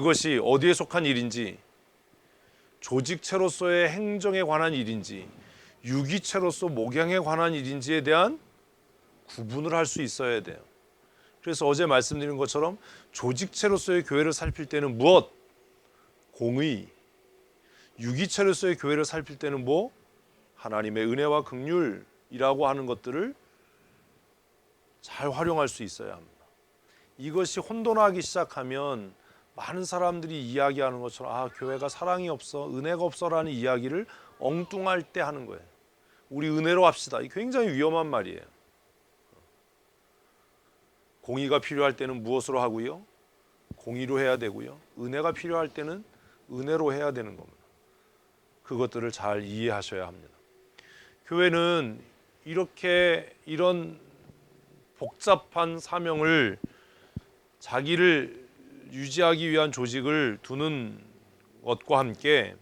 그것이 어디에 속한 일인지, 조직체로서의 행정에 관한 일인지, 유기체로서 목양에 관한 일인지에 대한 구분을 할 수 있어야 돼요. 그래서 어제 말씀드린 것처럼 조직체로서의 교회를 살필 때는 무엇? 공의. 유기체로서의 교회를 살필 때는 뭐? 하나님의 은혜와 긍휼이라고 하는 것들을 잘 활용할 수 있어야 합니다. 이것이 혼돈하기 시작하면 많은 사람들이 이야기하는 것처럼 아, 교회가 사랑이 없어, 은혜가 없어라는 이야기를 엉뚱할 때 하는 거예요. 우리 은혜로 합시다. 이 굉장히 위험한 말이에요. 공의가 필요할 때는 무엇으로 하고요? 공의로 해야 되고요. 은혜가 필요할 때는 은혜로 해야 되는 겁니다. 그것들을 잘 이해하셔야 합니다. 교회는 이런 복잡한 사명을, 자기를 유지하기 위한 조직을 두는 것과 함께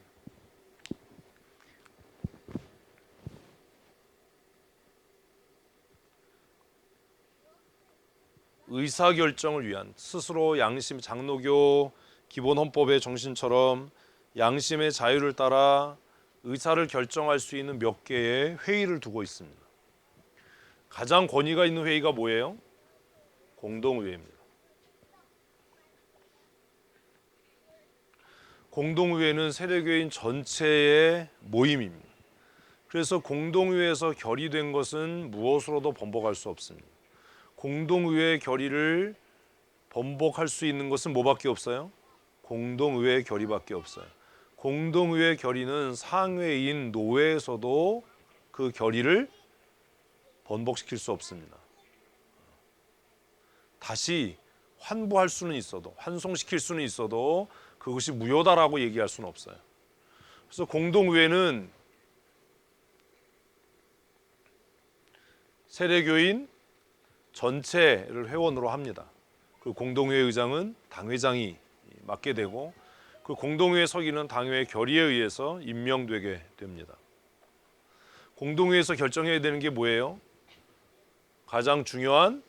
의사결정을 위한, 스스로 양심, 장로교 기본 헌법의 정신처럼 양심의 자유를 따라 의사를 결정할 수 있는 몇 개의 회의를 두고 있습니다. 가장 권위가 있는 회의가 뭐예요? 공동의회입니다. 공동의회는 세례교인 전체의 모임입니다. 그래서 공동의회에서 결의된 것은 무엇으로도 번복할 수 없습니다. 공동의회 결의를 번복할 수 있는 것은 뭐밖에 없어요? 공동의회 결의밖에 없어요. 공동의회 결의는 상회인 노회에서도 그 결의를 번복시킬 수 없습니다. 다시 환부할 수는 있어도, 환송시킬 수는 있어도 그것이 무효다라고 얘기할 수는 없어요. 그래서 공동의회는 세례교인 전체를 회원으로 합니다. 그 공동회의 의장은 당회장이 맡게 되고 그 공동회의 서기는 당회의 결의에 의해서 임명되게 됩니다. 공동회에서 결정해야 되는 게 뭐예요? 가장 중요한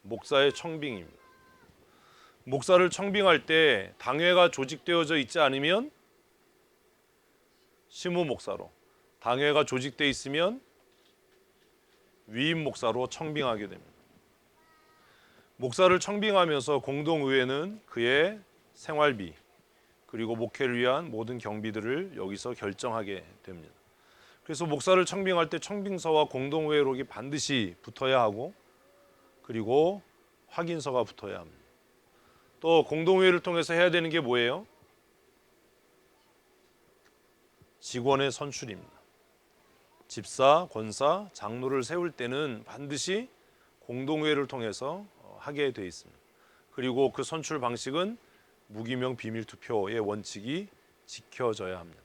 목사의 청빙입니다. 목사를 청빙할 때 당회가 조직되어져 있지 않으면 시무 목사로, 당회가 조직되어 있으면 위임 목사로 청빙하게 됩니다. 목사를 청빙하면서 공동의회는 그의 생활비 그리고 목회를 위한 모든 경비들을 여기서 결정하게 됩니다. 그래서 목사를 청빙할 때 청빙서와 공동의회록이 반드시 붙어야 하고 그리고 확인서가 붙어야 합니다. 또 공동회의를 통해서 해야 되는 게 뭐예요? 직원의 선출입니다. 집사, 권사, 장로를 세울 때는 반드시 공동회의를 통해서 하게 되어 있습니다. 그리고 그 선출 방식은 무기명 비밀투표의 원칙이 지켜져야 합니다.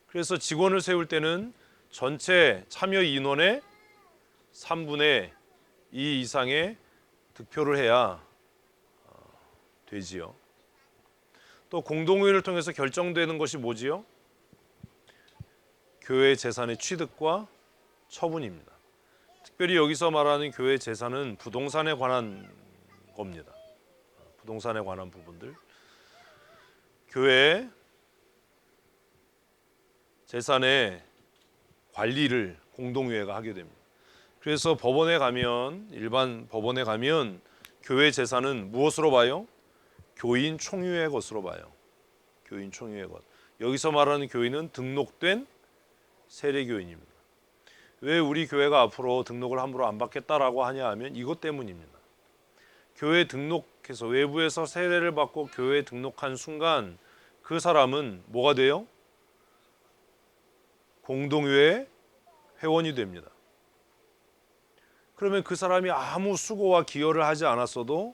그래서 직원을 세울 때는 전체 참여 인원의 3분의 2 이상의 득표를 해야 되지요. 또 공동회의를 통해서 결정되는 것이 뭐지요? 교회 재산의 취득과 처분입니다. 특별히 여기서 말하는 교회 재산은 부동산에 관한 겁니다. 부동산에 관한 부분들. 교회 재산의 관리를 공동회의가 하게 됩니다. 그래서 법원에 가면, 일반 법원에 가면 교회 재산은 무엇으로 봐요? 교인 총유의 것으로 봐요. 교인 총유의 것. 여기서 말하는 교인은 등록된 세례교인입니다. 왜 우리 교회가 앞으로 등록을 함부로 안 받겠다라고 하냐 하면 이것 때문입니다. 교회 등록해서 외부에서 세례를 받고 교회에 등록한 순간 그 사람은 뭐가 돼요? 공동회의 회원이 됩니다. 그러면 그 사람이 아무 수고와 기여를 하지 않았어도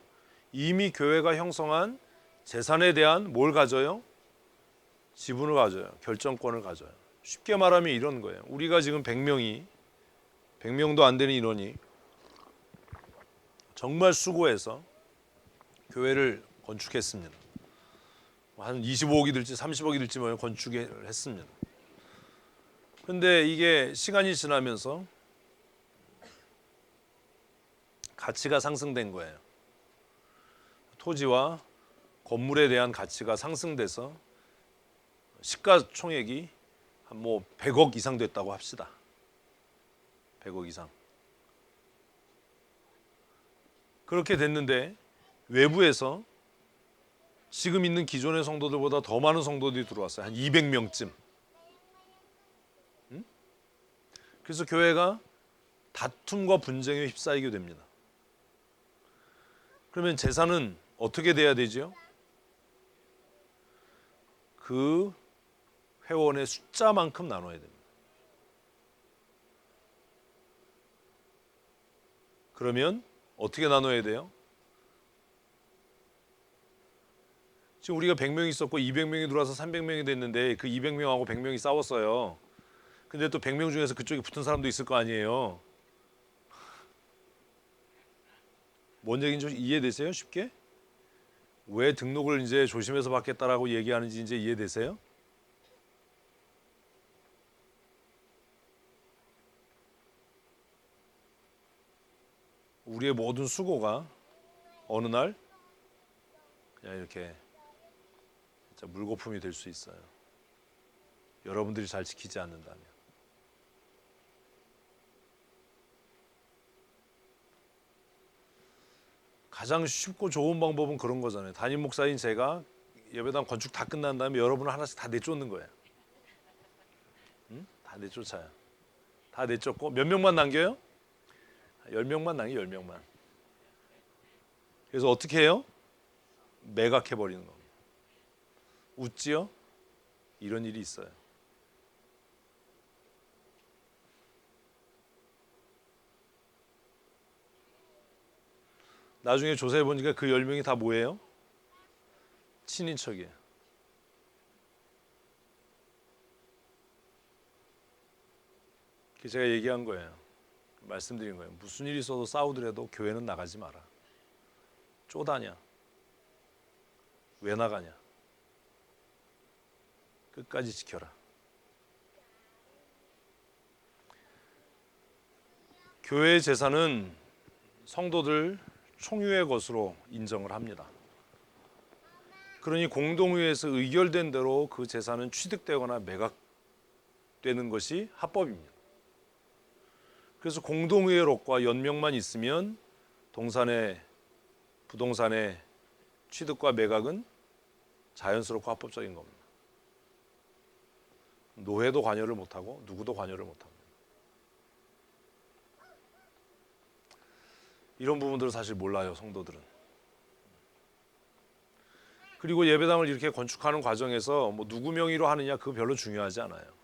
이미 교회가 형성한 재산에 대한 뭘 가져요? 지분을 가져요. 결정권을 가져요. 쉽게 말하면 이런 거예요. 우리가 지금 100명도 안 되는 인원이 정말 수고해서 교회를 건축했습니다. 한 25억이 들지 30억이 들지 뭐 건축을 했습니다. 그런데 이게 시간이 지나면서 가치가 상승된 거예요. 토지와 건물에 대한 가치가 상승돼서 시가총액이 한 뭐 100억 이상 됐다고 합시다. 100억 이상. 그렇게 됐는데 외부에서 지금 있는 기존의 성도들보다 더 많은 성도들이 들어왔어요. 한 200명쯤. 그래서 교회가 다툼과 분쟁에 휩싸이게 됩니다. 그러면 재산은 어떻게 돼야 되죠? 그 회원의 숫자만큼 나눠야 됩니다. 그러면 어떻게 나눠야 돼요? 지금 우리가 100명이 있었고 200명이 들어와서 300명이 됐는데 그 200명하고 100명이 싸웠어요. 근데 또 100명 중에서 그쪽에 붙은 사람도 있을 거 아니에요. 뭔 얘기인지 이해되세요? 쉽게? 왜 등록을 이제 조심해서 받겠다라고 얘기하는지 이제 이해되세요? 우리의 모든 수고가 어느 날 그냥 이렇게 진짜 물거품이 될 수 있어요. 여러분들이 잘 지키지 않는다면. 가장 쉽고 좋은 방법은 그런 거잖아요. 담임 목사인 제가 예배당 건축 다 끝난 다음에 여러분을 하나씩 다 내쫓는 거예요. 응? 다 내쫓아요. 다 내쫓고 몇 명만 남겨요? 10명만 남겨 10명만. 그래서 어떻게 해요? 매각해버리는 겁니다. 웃지요? 이런 일이 있어요. 나중에 조사해 보니까 그 10명이 다 뭐예요? 친인척이에요. 제가 얘기한 거예요. 말씀드린 거예요. 무슨 일이 있어도 싸우더라도 교회는 나가지 마라. 쪼다냐? 왜 나가냐? 끝까지 지켜라. 교회의 재산은 성도들 총유의 것으로 인정을 합니다. 그러니 공동회에서 의결된 대로 그 재산은 취득되거나 매각되는 것이 합법입니다. 그래서 공동회의록과 연명만 있으면 부동산의 취득과 매각은 자연스럽고 합법적인 겁니다. 노회도 관여를 못하고 누구도 관여를 못합니다. 이런 부분들을 사실 몰라요, 성도들은. 그리고 예배당을 이렇게 건축하는 과정에서 뭐 누구 명의로 하느냐 그거 별로 중요하지 않아요.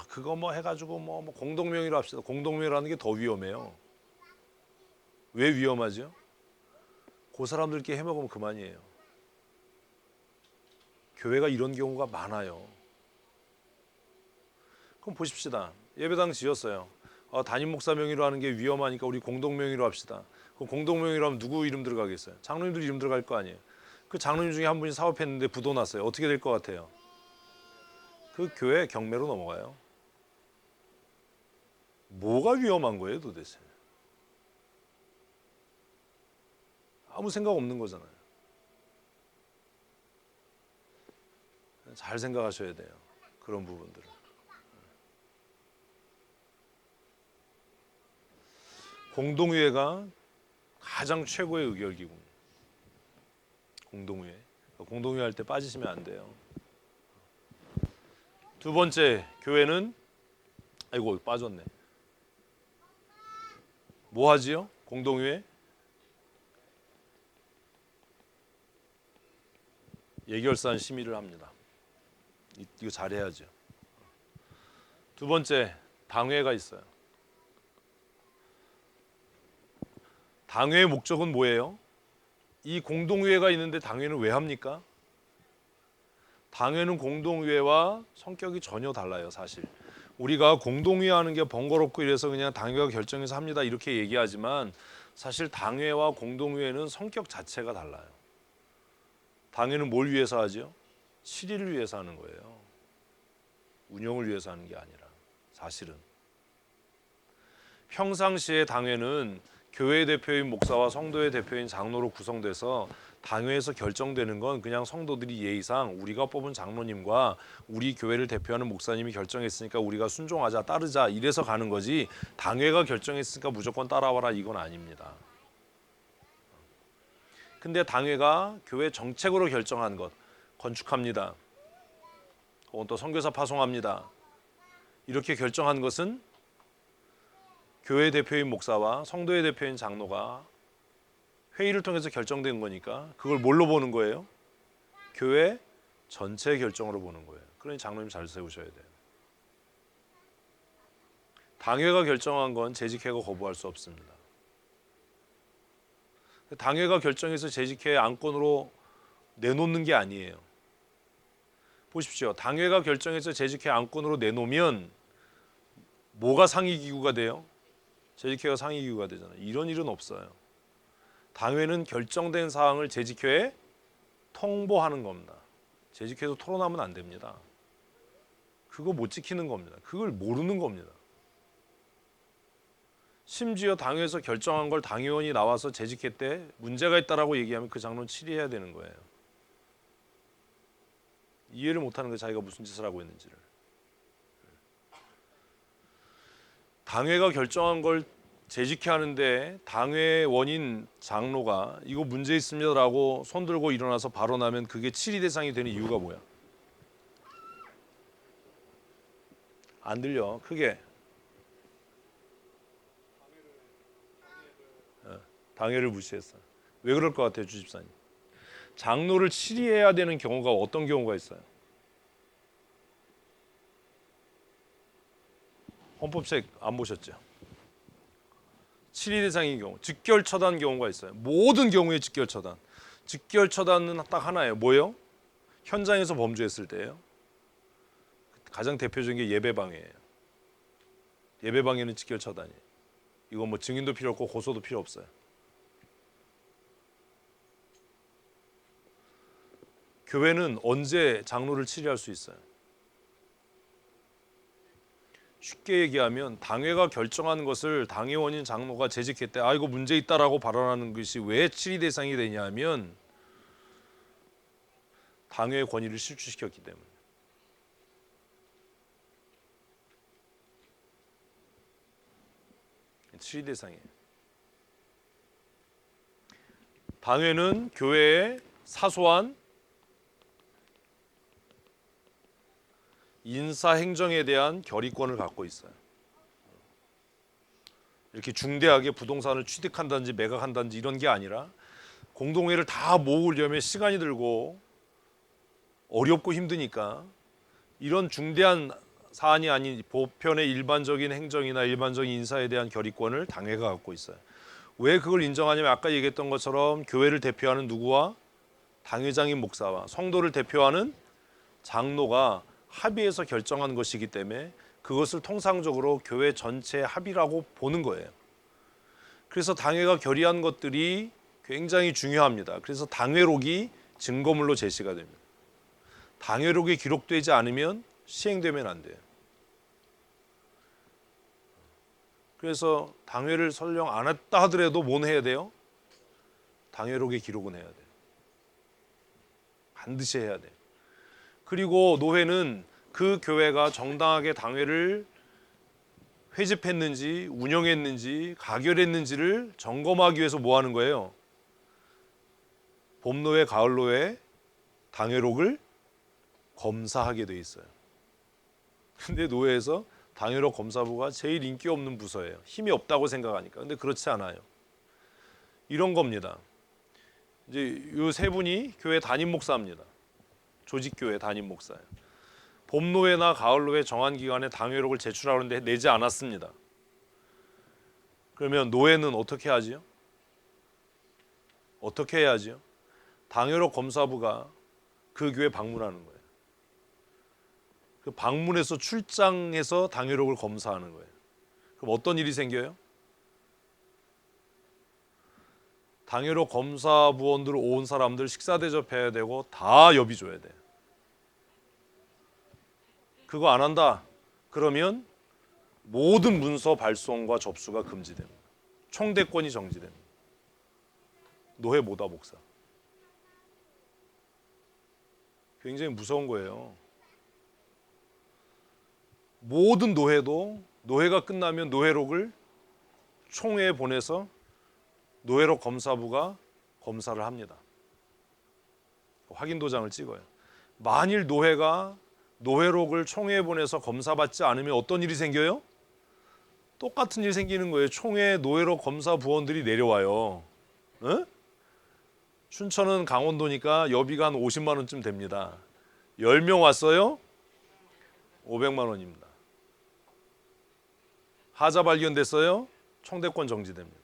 그거 뭐 해가지고 뭐 공동 명의로 합시다. 공동 명의라는 게 더 위험해요. 왜 위험하죠? 그 사람들끼리 해먹으면 그만이에요. 교회가 이런 경우가 많아요. 그럼 보십시다. 예배당 지었어요. 담임 목사 명의로 하는 게 위험하니까 우리 공동 명의로 합시다. 그럼 공동 명의로 하면 누구 이름 들어가겠어요? 장로님들 이름 들어갈 거 아니에요. 그 장로님 중에 한 분이 사업했는데 부도 났어요. 어떻게 될 것 같아요? 그 교회 경매로 넘어가요. 뭐가 위험한 거예요 도대체? 아무 생각 없는 거잖아요. 잘 생각하셔야 돼요. 그런 부분들을. 공동의회가 가장 최고의 의결기구입니다. 공동의회. 공동의회 할 때 빠지시면 안 돼요. 두 번째, 교회는 아이고 빠졌네. 뭐 하지요? 공동의회? 예결산 심의를 합니다. 이거 잘해야죠. 두 번째, 당회가 있어요. 당회의 목적은 뭐예요? 이 공동의회가 있는데 당회는 왜 합니까? 당회는 공동의회와 성격이 전혀 달라요, 사실. 우리가 공동의회 하는 게 번거롭고 이래서 그냥 당회가 결정해서 합니다 이렇게 얘기하지만 사실 당회와 공동의회는 성격 자체가 달라요. 당회는 뭘 위해서 하죠? 실의를 위해서 하는 거예요. 운영을 위해서 하는 게 아니라 사실은. 평상시에 당회는 교회 대표인 목사와 성도의 대표인 장로로 구성돼서 당회에서 결정되는 건 그냥 성도들이 예의상 우리가 뽑은 장로님과 우리 교회를 대표하는 목사님이 결정했으니까 우리가 순종하자, 따르자 이래서 가는 거지, 당회가 결정했으니까 무조건 따라와라 이건 아닙니다. 근데 당회가 교회 정책으로 결정한 것, 건축합니다, 혹은 또 선교사 파송합니다, 이렇게 결정한 것은 교회 대표인 목사와 성도의 대표인 장로가 회의를 통해서 결정된 거니까 그걸 뭘로 보는 거예요? 교회 전체 결정으로 보는 거예요. 그러니 장로님 잘 세우셔야 돼요. 당회가 결정한 건 재직회가 거부할 수 없습니다. 당회가 결정해서 재직회 안건으로 내놓는 게 아니에요. 보십시오. 당회가 결정해서 재직회 안건으로 내놓으면 뭐가 상위기구가 돼요? 재직회가 상위기구가 되잖아요. 이런 일은 없어요. 당회는 결정된 사항을 재직회에 통보하는 겁니다. 재직회에서 토론하면 안 됩니다. 그거 못 지키는 겁니다. 그걸 모르는 겁니다. 심지어 당회에서 결정한 걸 당의원이 나와서 재직회 때 문제가 있다라고 얘기하면 그 장로는 치리해야 되는 거예요. 이해를 못하는 거예요. 자기가 무슨 짓을 하고 있는지를. 당회가 결정한 걸 재직회 하는데 당회원인 장로가 이거 문제 있습니다라고 손들고 일어나서 발언하면 그게 치리 대상이 되는 이유가 뭐야? 안 들려. 크게. 당회를 무시했어. 왜 그럴 것 같아요, 주집사님? 장로를 치리해야 되는 경우가 어떤 경우가 있어요? 헌법책 안 보셨죠? 치리 대상인 경우, 직결 처단 경우가 있어요. 모든 경우에 직결 처단. 직결 처단은 딱 하나예요. 뭐예요? 현장에서 범죄했을 때예요. 가장 대표적인 게 예배방해예요. 예배방해는 직결 처단이에요. 이거 뭐 증인도 필요 없고 고소도 필요 없어요. 교회는 언제 장로를 치리할 수 있어요? 쉽게 얘기하면 당회가 결정한 것을 당회원인 장로가 재직했대. 아 이거 문제 있다라고 발언하는 것이 왜 치리 대상이 되냐면 당회의 권위를 실추시켰기 때문에. 치리 대상이에요. 당회는 교회의 사소한 인사 행정에 대한 결의권을 갖고 있어요. 이렇게 중대하게 부동산을 취득한다든지 매각한다든지 이런 게 아니라 공동회를 다 모으려면 시간이 들고 어렵고 힘드니까 이런 중대한 사안이 아닌 보편의 일반적인 행정이나 일반적인 인사에 대한 결의권을 당회가 갖고 있어요. 왜 그걸 인정하냐면 아까 얘기했던 것처럼 교회를 대표하는 누구와 당회장인 목사와 성도를 대표하는 장로가 합의해서 결정한 것이기 때문에 그것을 통상적으로 교회 전체의 합의라고 보는 거예요. 그래서 당회가 결의한 것들이 굉장히 중요합니다. 그래서 당회록이 증거물로 제시가 됩니다. 당회록이 기록되지 않으면 시행되면 안 돼요. 그래서 당회를 설령 안 했다 하더라도 뭔 해야 돼요? 당회록에 기록은 해야 돼요. 반드시 해야 돼요. 그리고 노회는 그 교회가 정당하게 당회를 회집했는지 운영했는지 가결했는지를 점검하기 위해서 뭐 하는 거예요? 봄노회, 가을노회 당회록을 검사하게 돼 있어요. 근데 노회에서 당회록 검사부가 제일 인기 없는 부서예요. 힘이 없다고 생각하니까. 근데 그렇지 않아요. 이런 겁니다. 이제 이 세 분이 교회 담임 목사입니다. 조직교회 담임 목사예요. 봄노회나 가을노회 정한 기간에 당회록을 제출하는데 내지 않았습니다. 그러면 노회는 어떻게 하지요? 어떻게 해야지요? 당회록 검사부가 그 교회 방문하는 거예요. 그 방문해서 출장해서 당회록을 검사하는 거예요. 그럼 어떤 일이 생겨요? 당회록 검사부원들 온 사람들 식사 대접해야 되고 다 여비 줘야 돼요. 그거 안 한다. 그러면 모든 문서 발송과 접수가 금지됩니다. 총대권이 정지됩니다. 노회 모다 목사. 굉장히 무서운 거예요. 모든 노회도 노회가 끝나면 노회록을 총회에 보내서 노회록 검사부가 검사를 합니다. 확인 도장을 찍어요. 만일 노회가 노회록을 총회에 보내서 검사받지 않으면 어떤 일이 생겨요? 똑같은 일이 생기는 거예요. 총회 노회록 검사 부원들이 내려와요. 에? 춘천은 강원도니까 여비가 한 50만 원쯤 됩니다. 10명 왔어요? 500만 원입니다. 하자 발견됐어요? 총대권 정지됩니다.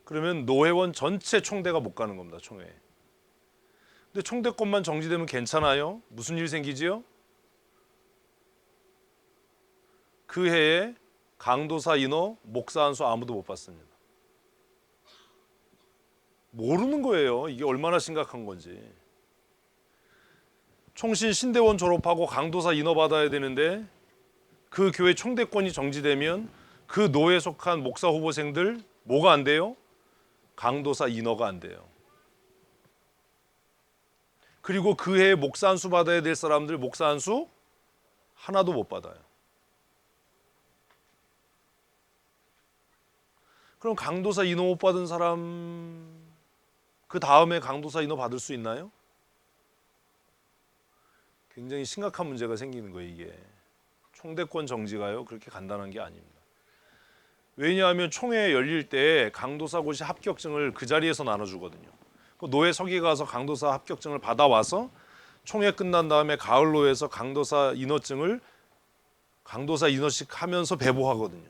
그러면 노회원 전체 총대가 못 가는 겁니다. 총회에. 근데 총대권만 정지되면 괜찮아요? 무슨 일이 생기지요? 그 해에 강도사 인허, 목사 안수 아무도 못 받습니다. 모르는 거예요. 이게 얼마나 심각한 건지. 총신 신대원 졸업하고 강도사 인허 받아야 되는데 그 교회 총대권이 정지되면 그 노에 속한 목사 후보생들 뭐가 안 돼요? 강도사 인허가 안 돼요. 그리고 그 해에 목사 안수 받아야 될 사람들 목사 안수 하나도 못 받아요. 그럼 강도사 인허 못 받은 사람 그 다음에 강도사 인허 받을 수 있나요? 굉장히 심각한 문제가 생기는 거예요. 이게 총대권 정지가요 그렇게 간단한 게 아닙니다. 왜냐하면 총회 열릴 때 강도사 고시 합격증을 그 자리에서 나눠주거든요. 노회 서기 가서 강도사 합격증을 받아와서 총회 끝난 다음에 가을로에서 강도사 인허증을 강도사 인허식 하면서 배부하거든요.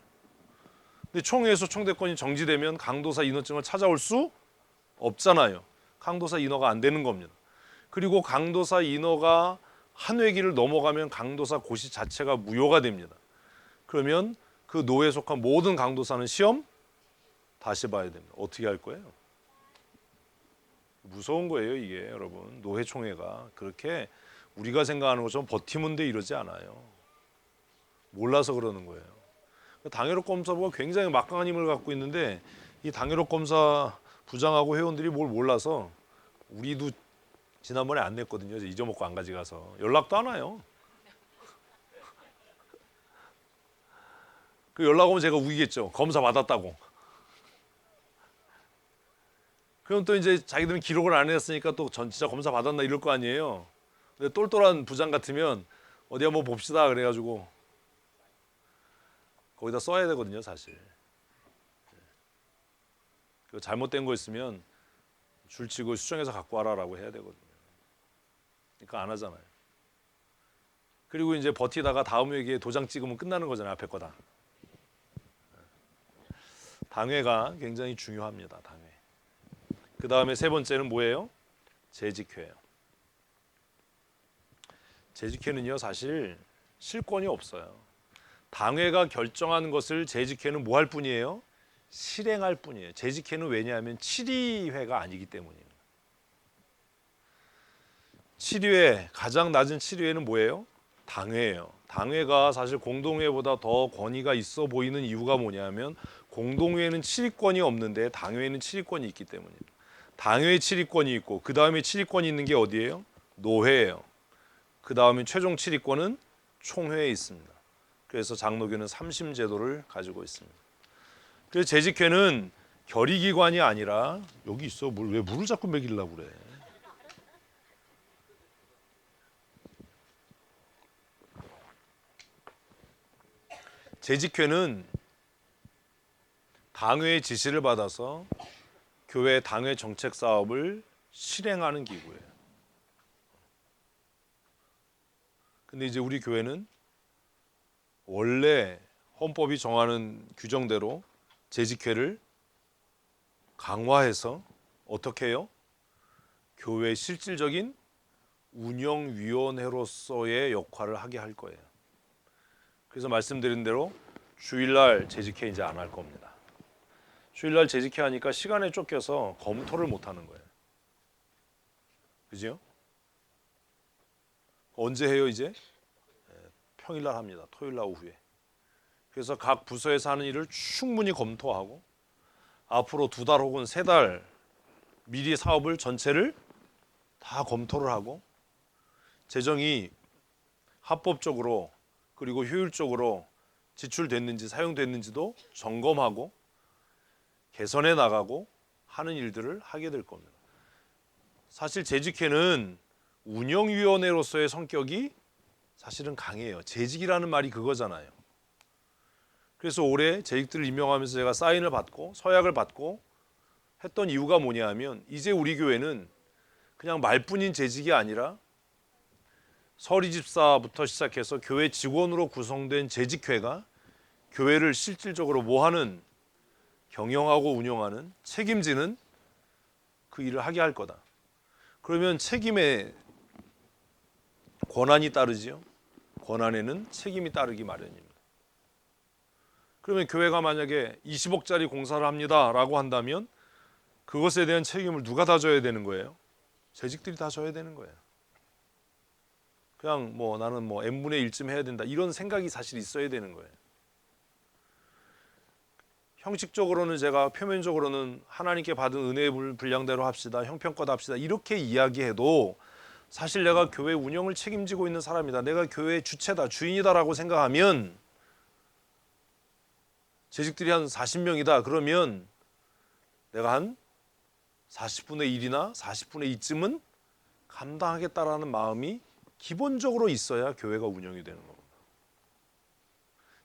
근데 총회에서 총대권이 정지되면 강도사 인허증을 찾아올 수 없잖아요. 강도사 인허가 안 되는 겁니다. 그리고 강도사 인허가 한 회기를 넘어가면 강도사 고시 자체가 무효가 됩니다. 그러면 그 노회에 속한 모든 강도사는 시험 다시 봐야 됩니다. 어떻게 할 거예요? 무서운 거예요 이게 여러분. 노회총회가 그렇게 우리가 생각하는 것처럼 버티면 돼 이러지 않아요. 몰라서 그러는 거예요. 당회록 검사부가 굉장히 막강한 힘을 갖고 있는데 이 당회록 검사 부장하고 회원들이 뭘 몰라서 우리도 지난번에 안 냈거든요. 잊어먹고 안 가져가서 연락도 안 와요. 그 연락 오면 제가 우기겠죠. 검사 받았다고. 그럼 또 이제 자기들은 기록을 안 했으니까 또 전 진짜 검사 받았나 이럴 거 아니에요. 근데 똘똘한 부장 같으면 어디 한번 봅시다 그래가지고 거기다 써야 되거든요 사실. 잘못된 거 있으면 줄치고 수정해서 갖고 와라라고 해야 되거든요. 그러니까 안 하잖아요. 그리고 이제 버티다가 다음 회기에 도장 찍으면 끝나는 거잖아요. 앞에 거다. 당회가 굉장히 중요합니다. 당회. 그 다음에 세 번째는 뭐예요? 재직회예요. 재직회는요 사실 실권이 없어요. 당회가 결정한 것을 재직회는 뭐 할 뿐이에요? 실행할 뿐이에요. 재직회는 왜냐하면 7위회가 아니기 때문입니다. 7위회, 가장 낮은 7위회는 뭐예요? 당회예요. 당회가 사실 공동회보다 더 권위가 있어 보이는 이유가 뭐냐면 공동회는 7위권이 없는데 당회에는 7위권이 있기 때문입니다. 당회에 7위권이 있고 그 다음에 7위권이 있는 게 어디예요? 노회예요. 그 다음에 최종 7위권은 총회에 있습니다. 그래서 장로교는 3심 제도를 가지고 있습니다. 그래서 재직회는 결의기관이 아니라 여기 있어. 왜 물을 자꾸 먹이려고 그래? 재직회는 당회의 지시를 받아서 교회 당회 정책 사업을 실행하는 기구예요. 근데 이제 우리 교회는 원래 헌법이 정하는 규정대로 재직회를 강화해서 어떻게 해요? 교회 실질적인 운영위원회로서의 역할을 하게 할 거예요. 그래서 말씀드린 대로 주일날 재직회 이제 안 할 겁니다. 주일날 재직회 하니까 시간에 쫓겨서 검토를 못 하는 거예요. 그죠? 언제 해요 이제? 평일날 합니다. 토요일날 오후에. 그래서 각 부서에서 하는 일을 충분히 검토하고 앞으로 2달 혹은 3달 미리 사업을 전체를 다 검토를 하고 재정이 합법적으로 그리고 효율적으로 지출됐는지 사용됐는지도 점검하고 개선해 나가고 하는 일들을 하게 될 겁니다. 사실 재직회는 운영위원회로서의 성격이 사실은 강해요. 재직이라는 말이 그거잖아요. 그래서 올해 재직들을 임명하면서 제가 사인을 받고 서약을 받고 했던 이유가 뭐냐 하면 이제 우리 교회는 그냥 말뿐인 재직이 아니라 서리집사부터 시작해서 교회 직원으로 구성된 재직회가 교회를 실질적으로 뭐하는 경영하고 운영하는 책임지는 그 일을 하게 할 거다. 그러면 책임에 권한이 따르지요. 권한에는 책임이 따르기 마련입니다. 그러면 교회가 만약에 20억짜리 공사를 합니다라고 한다면 그것에 대한 책임을 누가 다 져야 되는 거예요? 재직들이 다 져야 되는 거예요. 그냥 뭐 나는 뭐 n분의 1쯤 해야 된다 이런 생각이 사실 있어야 되는 거예요. 형식적으로는 제가 표면적으로는 하나님께 받은 은혜의 분량대로 합시다, 형편껏 합시다 이렇게 이야기해도 사실 내가 교회 운영을 책임지고 있는 사람이다, 내가 교회의 주체다, 주인이다라고 생각하면 재직들이 한 40명이다 그러면 내가 한 40분의 1이나 40분의 2쯤은 감당하겠다라는 마음이 기본적으로 있어야 교회가 운영이 되는 겁니다.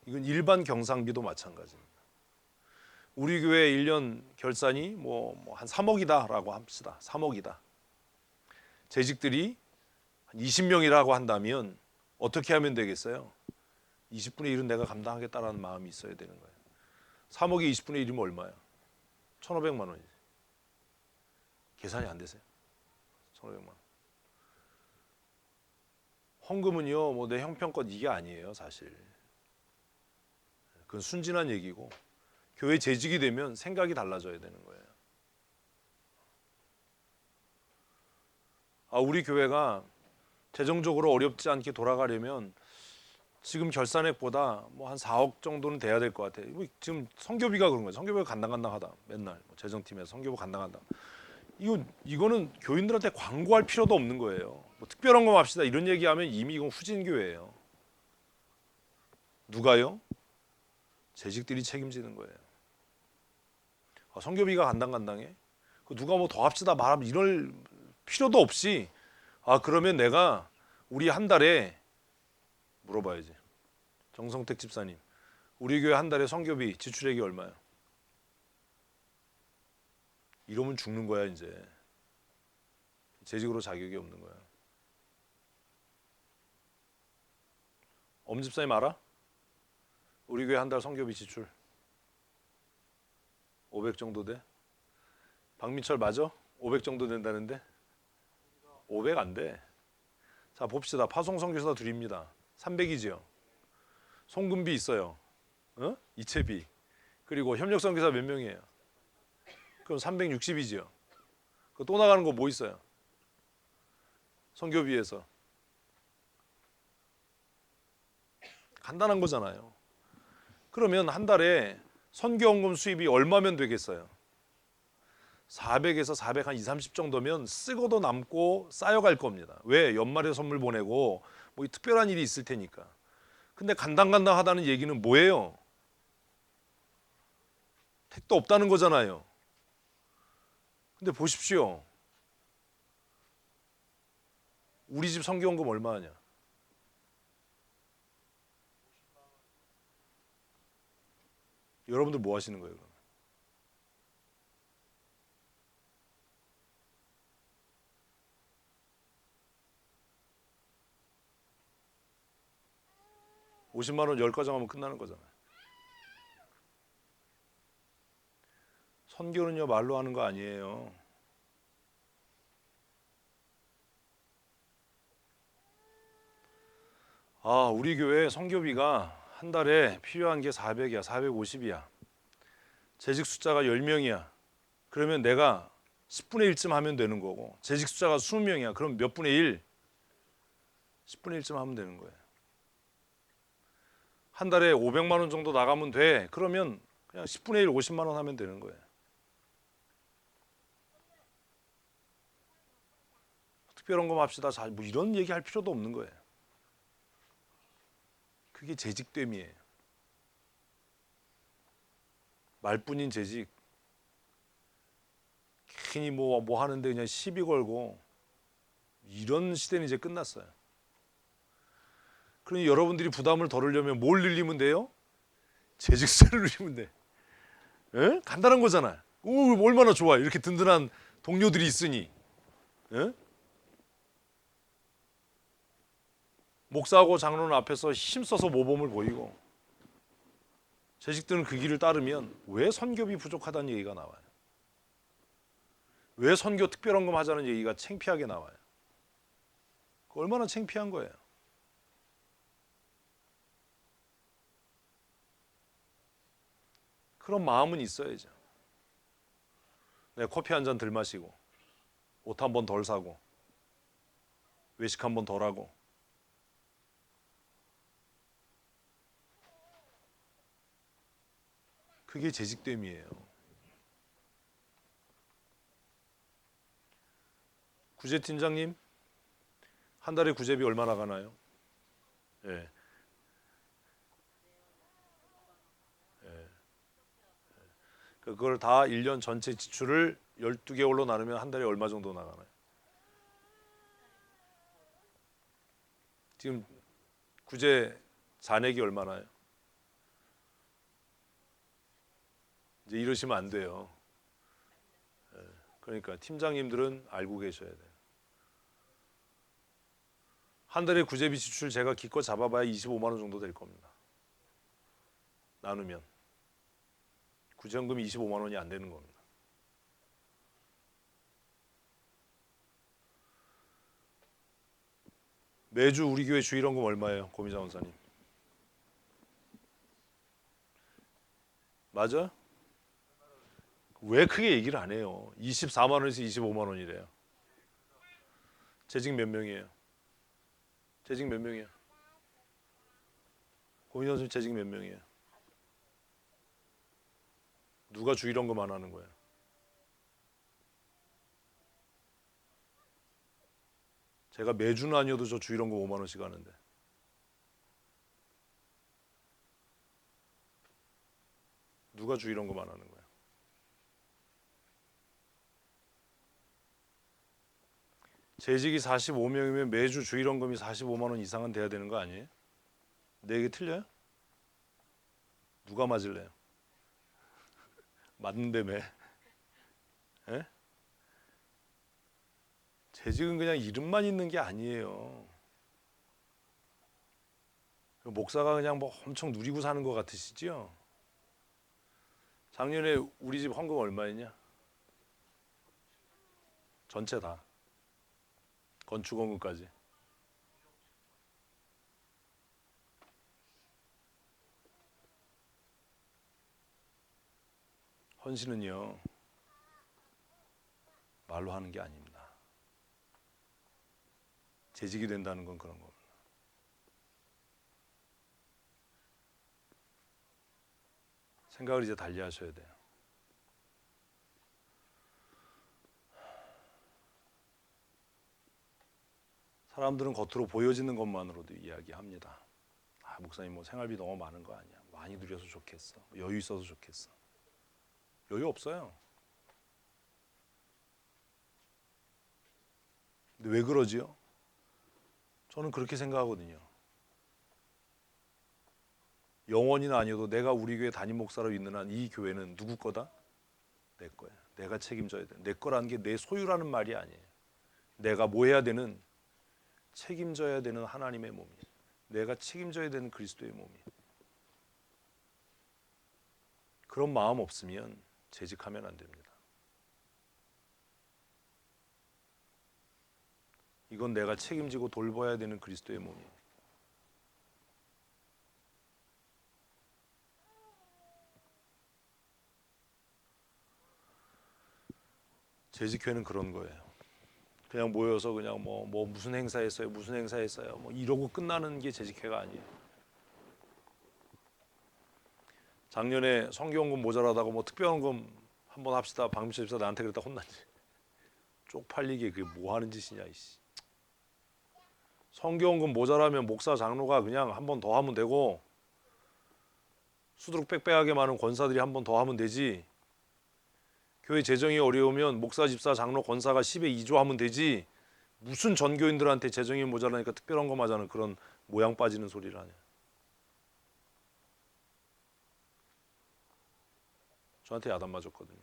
이건 일반 경상비도 마찬가지입니다. 우리 교회 1년 결산이 뭐 한 3억이다라고 합시다. 3억이다. 재직들이 한 20명이라고 한다면 어떻게 하면 되겠어요? 20분의 1은 내가 감당하겠다라는 마음이 있어야 되는 거예요. 3억이 20분의 1이면 얼마야? 1,500만 원이지. 계산이 안 되세요? 1,500만 원. 헌금은요, 뭐 내 형편껏 이게 아니에요, 사실. 그건 순진한 얘기고 교회 재직이 되면 생각이 달라져야 되는 거예요. 우리 교회가 재정적으로 어렵지 않게 돌아가려면 지금 결산액보다 뭐 한 4억 정도는 돼야 될 것 같아요. 지금 성교비가 그런 거예요. 성교비가 간당간당하다. 맨날 재정팀에서 성교비 간당간당. 이거는 교인들한테 광고할 필요도 없는 거예요. 뭐 특별한 거 합시다 이런 얘기하면 이미 이건 후진 교회예요. 누가요? 재직들이 책임지는 거예요. 성교비가 간당간당해. 누가 뭐 더 합시다 말하면 이럴 필요도 없이 그러면 내가 우리 한 달에 물어봐야지. 정성택 집사님, 우리 교회 한 달에 성교비 지출액이 얼마야? 이러면 죽는 거야 이제. 재직으로 자격이 없는 거야. 엄 집사님 알아? 우리 교회 한 달 성교비 지출 500 정도 돼? 박민철 맞아? 500 정도 된다는데? 500 안 돼. 자 봅시다. 파송 선교사 드립니다. 300이지요. 송금비 있어요. 이체비. 그리고 협력 선교사 몇 명이에요? 그럼 360이지요. 또 나가는 거 뭐 있어요? 선교비에서. 간단한 거잖아요. 그러면 한 달에 선교헌금 수입이 얼마면 되겠어요? 400에서 400 한 2, 30 정도면 쓰고도 남고 쌓여갈 겁니다. 왜? 연말에 선물 보내고 뭐 특별한 일이 있을 테니까. 근데 간당간당하다는 얘기는 뭐예요? 택도 없다는 거잖아요. 근데 보십시오. 우리 집 선교헌금 얼마 하냐? 여러분들 뭐 하시는 거예요? 그럼? 50만 원 10가정 하면 끝나는 거잖아요. 선교는요 말로 하는 거 아니에요. 우리 교회 선교비가 한 달에 필요한 게 400이야, 450이야. 재직 숫자가 10명이야. 그러면 내가 10분의 1쯤 하면 되는 거고 재직 숫자가 20명이야. 그럼 몇 분의 1? 10분의 1쯤 하면 되는 거예요. 한 달에 500만 원 정도 나가면 돼. 그러면 그냥 10분의 1 50만 원 하면 되는 거예요. 특별헌금 합시다. 자, 뭐 이런 얘기 할 필요도 없는 거예요. 그게 재직됨이에요. 말뿐인 재직. 괜히 뭐 하는데 그냥 시비 걸고 이런 시대는 이제 끝났어요. 그러니 여러분들이 부담을 덜으려면 뭘 늘리면 돼요? 재직세를 늘리면 돼. 에? 간단한 거잖아요. 오, 얼마나 좋아. 이렇게 든든한 동료들이 있으니. 에? 목사하고 장로는 앞에서 힘써서 모범을 보이고 재직들은 그 길을 따르면 왜 선교비 부족하다는 얘기가 나와요? 왜 선교 특별헌금 하자는 얘기가 창피하게 나와요? 얼마나 창피한 거예요. 그런 마음은 있어야죠. 네, 커피 한 잔 덜 마시고 옷 한 번 덜 사고 외식 한 번 덜 하고 그게 재직됨이에요. 구제팀장님 한 달에 구제비 얼마 나가나요? 예. 그걸 다 1년 전체 지출을 12개월로 나누면 한 달에 얼마 정도 나가나요? 지금 구제 잔액이 얼마나요? 이제 이러시면 안 돼요. 그러니까 팀장님들은 알고 계셔야 돼요. 한 달에 구제비 지출 제가 기껏 잡아봐야 25만 원 정도 될 겁니다. 나누면 구제연금이 25만 원이 안 되는 겁니다. 매주 우리 교회 주일헌금 얼마예요, 고미자 원사님? 맞아? 왜 크게 얘기를 안 해요? 24만 원에서 25만 원이래요. 재직 몇 명이에요? 재직 몇 명이에요? 고미자 원사님 재직 몇 명이에요? 누가 주일헌금 안 하는 거예요? 제가 매주는 아니어도 저 주일헌금 5만 원씩 하는데. 누가 주일헌금 안 하는 거예요? 재직이 45명이면 매주 주일헌금이 45만 원 이상은 돼야 되는 거 아니에요? 내 얘기 틀려요? 누가 맞을래요? 맞는데매. 예? 재직은 그냥 이름만 있는 게 아니에요. 목사가 그냥 뭐 엄청 누리고 사는 것 같으시죠? 작년에 우리 집 헌금 얼마였냐? 전체 다. 건축원금까지. 헌신은요 말로 하는 게 아닙니다. 재직이 된다는 건 그런 겁니다. 생각을 이제 달리 하셔야 돼요. 사람들은 겉으로 보여지는 것만으로도 이야기합니다. 아, 목사님 뭐 생활비 너무 많은 거 아니야? 많이 누려서 좋겠어. 여유 있어서 좋겠어. 여유 없어요. 근데 왜 그러지요? 저는 그렇게 생각하거든요. 영원히는 아니어도 내가 우리 교회 담임 목사로 있는 한 이 교회는 누구 거다? 내 거야. 내가 책임져야 돼. 내 거라는 게 내 소유라는 말이 아니에요. 내가 뭐 해야 되는 책임져야 되는 하나님의 몸이. 내가 책임져야 되는 그리스도의 몸이. 그런 마음 없으면 재직하면 안 됩니다. 이건 내가 책임지고 돌봐야 되는 그리스도의 몸이. 재직회는 그런 거예요. 그냥 모여서 그냥 뭐 무슨 행사했어요, 무슨 행사했어요, 뭐 이러고 끝나는 게 재직회가 아니에요. 작년에 성경금 모자라다고 뭐 특별헌금 한번 합시다. 박민철 집사 나한테 그랬다 혼났지. 쪽팔리게 그게 뭐 하는 짓이냐 이씨. 성경금 모자라면 목사 장로가 그냥 한 번 더 하면 되고 수두룩 빽빽하게 많은 권사들이 한 번 더 하면 되지. 교회 재정이 어려우면 목사, 집사, 장로, 권사가 10에 2조 하면 되지. 무슨 전교인들한테 재정이 모자라니까 특별한 거 맞아는 그런 모양 빠지는 소리를 하냐. 저한테 야단 맞았거든요.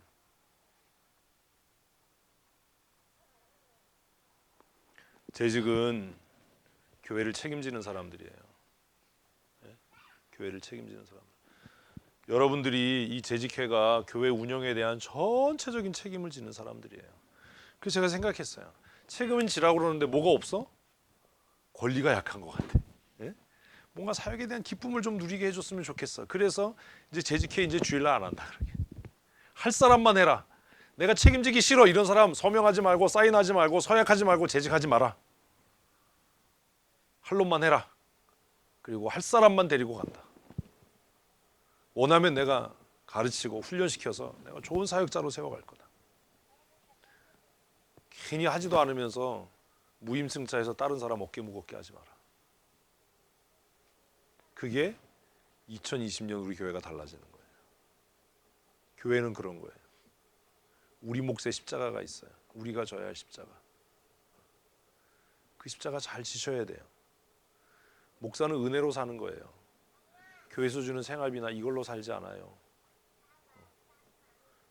재직은 교회를 책임지는 사람들이에요. 네? 교회를 책임지는 사람들. 여러분들이 이 재직회가 교회 운영에 대한 전체적인 책임을 지는 사람들이에요. 그래서 제가 생각했어요. 책임은 지라고 그러는데 뭐가 없어? 권리가 약한 것 같아. 예? 뭔가 사역에 대한 기쁨을 좀 누리게 해줬으면 좋겠어. 그래서 이제 재직회 이제 주일날 안 한다 그러게. 할 사람만 해라. 내가 책임지기 싫어. 이런 사람 서명하지 말고 사인하지 말고 서약하지 말고 재직하지 마라. 할 놈만 해라. 그리고 할 사람만 데리고 간다. 원하면 내가 가르치고 훈련시켜서 내가 좋은 사역자로 세워갈 거다. 괜히 하지도 않으면서 무임승차해서 다른 사람 어깨 무겁게 하지 마라. 그게 2020년 우리 교회가 달라지는 거예요. 교회는 그런 거예요. 우리 몫에 십자가가 있어요. 우리가 져야 할 십자가. 그 십자가 잘 지셔야 돼요. 목사는 은혜로 사는 거예요. 교회에서 주는 생활비나 이걸로 살지 않아요.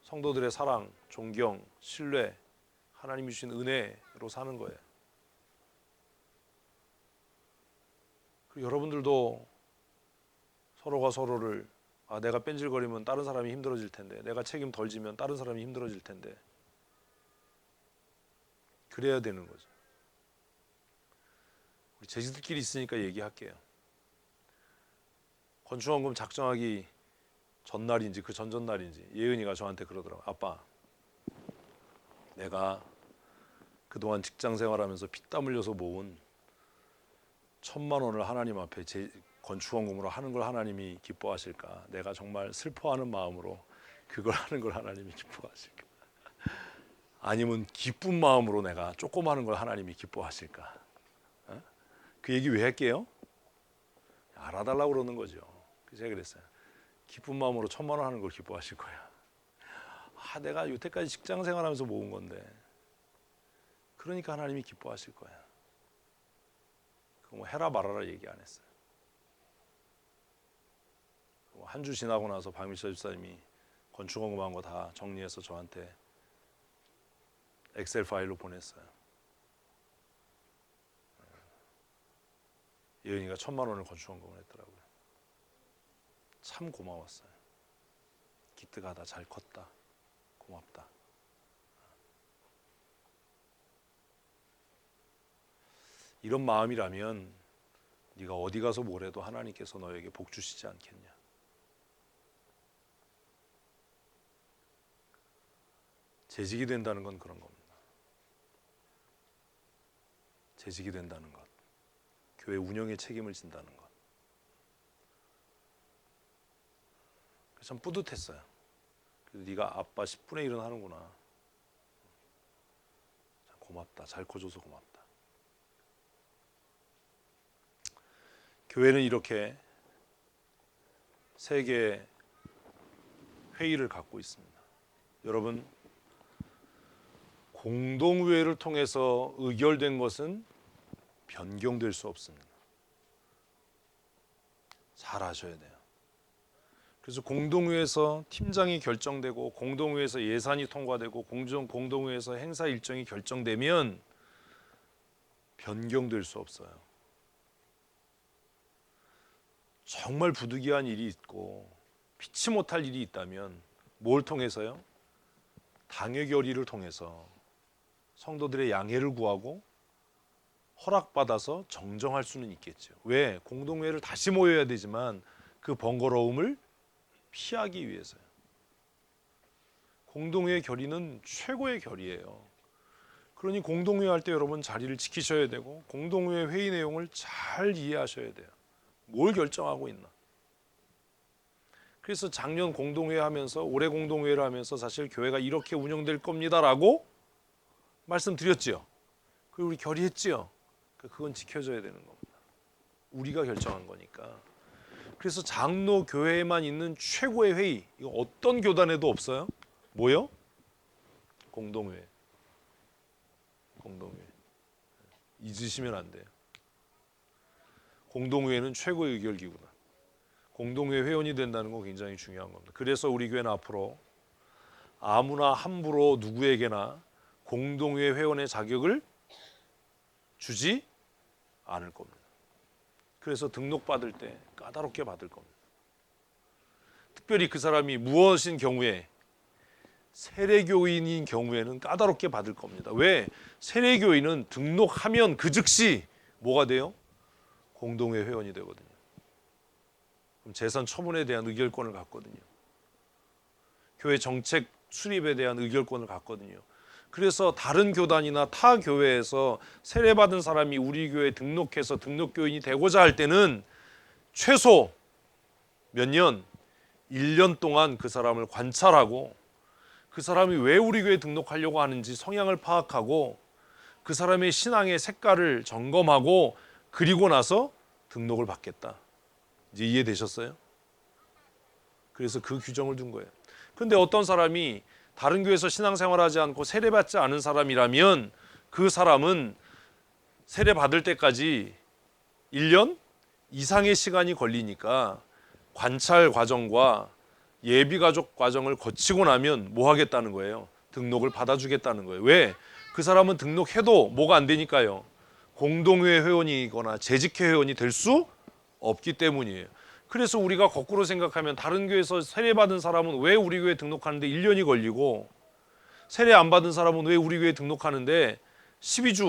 성도들의 사랑, 존경, 신뢰, 하나님이 주신 은혜로 사는 거예요. 그리고 여러분들도 서로가 서로를 내가 뺀질거리면 다른 사람이 힘들어질 텐데, 내가 책임 덜 지면 다른 사람이 힘들어질 텐데, 그래야 되는 거죠. 우리 재직들끼리 있으니까 얘기할게요. 건축원금 작정하기 전날인지 그 전전날인지 예은이가 저한테 그러더라고요. 아빠, 내가 그동안 직장 생활하면서 피땀 흘려서 모은 1,000만 원을 하나님 앞에 건축원금으로 하는 걸 하나님이 기뻐하실까? 내가 정말 슬퍼하는 마음으로 그걸 하는 걸 하나님이 기뻐하실까? 아니면 기쁜 마음으로 내가 조금 하는 걸 하나님이 기뻐하실까? 그 얘기 왜 할게요? 알아달라고 그러는 거죠. 그래서 제가 그랬어요. 기쁜 마음으로 1,000만 원 하는 걸 기뻐하실 거야. 내가 여태까지 직장 생활하면서 모은 건데, 그러니까 하나님이 기뻐하실 거야. 그거 뭐 해라 말아라 얘기 안 했어요. 한 주 지나고 나서 박미철 집사님이 건축원금한 거 다 정리해서 저한테 엑셀 파일로 보냈어요. 예은이가 1,000만 원을 건축원금을 했더라고요. 참 고마웠어요. 기특하다, 잘 컸다, 고맙다. 이런 마음이라면 네가 어디 가서 뭘 해도 하나님께서 너에게 복 주시지 않겠냐. 재직이 된다는 건 그런 겁니다. 재직이 된다는 것, 교회 운영에 책임을 진다는 것. 참 뿌듯했어요. 그래서 네가 아빠 10분의 1은 하는구나. 고맙다. 잘 커줘서 고맙다. 교회는 이렇게 세 개의 회의를 갖고 있습니다. 여러분, 공동회의를 통해서 의결된 것은 변경될 수 없습니다. 잘 아셔야 돼요. 그래서 공동회에서 팀장이 결정되고 공동회에서 예산이 통과되고 공동회에서 행사 일정이 결정되면 변경될 수 없어요. 정말 부득이한 일이 있고 피치 못할 일이 있다면 뭘 통해서요? 당회 결의를 통해서 성도들의 양해를 구하고 허락받아서 정정할 수는 있겠죠. 왜? 공동회를 다시 모여야 되지만 그 번거로움을 피하기 위해서요. 공동회 결의는 최고의 결의예요. 그러니 공동회 할 때 여러분 자리를 지키셔야 되고 공동회 회의 내용을 잘 이해하셔야 돼요. 뭘 결정하고 있나. 그래서 작년 공동회 하면서 올해 공동회를 하면서 사실 교회가 이렇게 운영될 겁니다라고 말씀드렸지요. 그리고 우리 결의했지요. 그건 지켜져야 되는 겁니다. 우리가 결정한 거니까. 그래서 장로 교회에만 있는 최고의 회의, 이거 어떤 교단에도 없어요. 뭐요? 공동회. 공동회. 잊으시면 안 돼요. 공동회는 최고의 의결기구다. 공동회 회원이 된다는 건 굉장히 중요한 겁니다. 그래서 우리 교회는 앞으로 아무나 함부로 누구에게나 공동회 회원의 자격을 주지 않을 겁니다. 그래서 등록받을 때 까다롭게 받을 겁니다. 특별히 그 사람이 무엇인 경우에 세례교인인 경우에는 까다롭게 받을 겁니다. 왜? 세례교인은 등록하면 그 즉시 뭐가 돼요? 공동회 회원이 되거든요. 그럼 재산 처분에 대한 의결권을 갖거든요. 교회 정책 수립에 대한 의결권을 갖거든요. 그래서 다른 교단이나 타 교회에서 세례받은 사람이 우리 교회에 등록해서 등록교인이 되고자 할 때는 최소 몇 년? 1년 동안 그 사람을 관찰하고 그 사람이 왜 우리 교회에 등록하려고 하는지 성향을 파악하고 그 사람의 신앙의 색깔을 점검하고 그리고 나서 등록을 받겠다. 이제 이해되셨어요? 그래서 그 규정을 둔 거예요. 근데 어떤 사람이 다른 교회에서 신앙생활하지 않고 세례받지 않은 사람이라면 그 사람은 세례받을 때까지 1년 이상의 시간이 걸리니까 관찰 과정과 예비가족 과정을 거치고 나면 뭐 하겠다는 거예요? 등록을 받아주겠다는 거예요. 왜? 그 사람은 등록해도 뭐가 안 되니까요. 공동회 회원이거나 재직회 회원이 될 수 없기 때문이에요. 그래서 우리가 거꾸로 생각하면 다른 교회에서 세례받은 사람은 왜 우리 교회에 등록하는데 1년이 걸리고 세례 안 받은 사람은 왜 우리 교회에 등록하는데 12주